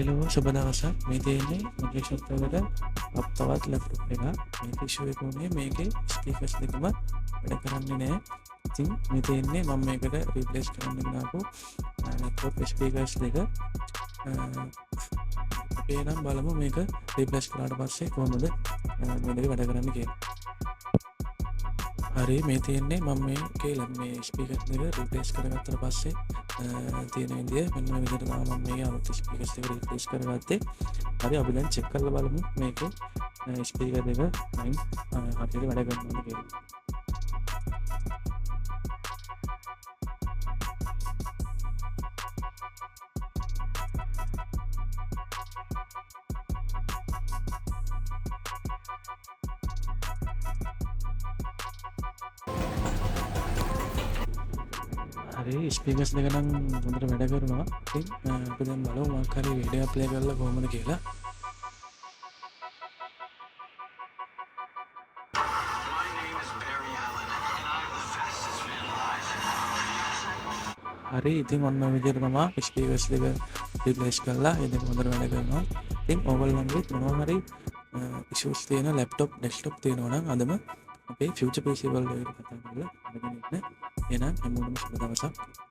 Hello සුබ දවසක්. මේ තියෙන්නේ මගේ ෂොප් එකට තවත් ලැප්ටොප් එකක්. මේක ඉෂුව එක උනේ මේකේ ස්පීකර්ස් දෙකම වැඩ කරන්නේ නැහැ. ඉතින් මේ තියෙන්නේ මම මේකට රීප්ලේස් කරන්න ගෙනාපු ලැප්ටොප් ස්පීකර්ස් දෙක. අපි නම් බලමු මේක රීප්ලේස් කරාට පස්සේ කොහොමද මේ දෙක වැඩ කරන්නේ කියලා. හරි මේ තියෙන්නේ මම මේ ස්පීකර්ස් දෙක රීප්ලේස් කරගත්තට පස්සේ තියෙන විදිය මෙන්න මේ විදිහට තමයි මම මේ අලුත් ස්පීකර්ස් දෙක රීප්ලේස් කරගත්තේ. හරි අපි දැන් චෙක් කරලා බලමු මේකේ ස්පීකර් දෙක හරියට වැඩ කරනවද කියලා. හරි ස්පීකර්ස් දෙක නම් හොඳට වැඩ කරනවා. ඉතින් අපි දැන් බලමු මොකක් හරි වීඩියෝ ප්ලේ කරලා කොහොමද කියලා. හරි ඉතින් ඔන්න ඔය විදිහට තමයි ස්පීකර්ස් දෙක රිප්ලේස් කරලා ඒ දෙක හොඳට වැඩ කරනවා. ඉතින් ඕගොල්ලන්ගේ මොනවා හරි ඉෂුස් තියෙන ලැප්ටොප් ඩෙස්ක්ටොප් තියෙනවා නම් අදම අපේ ෆියුචර් PC වල කතා කරලා අරගෙන ඉන්න. එහෙනම් හැමෝටම සුබ දවසක්.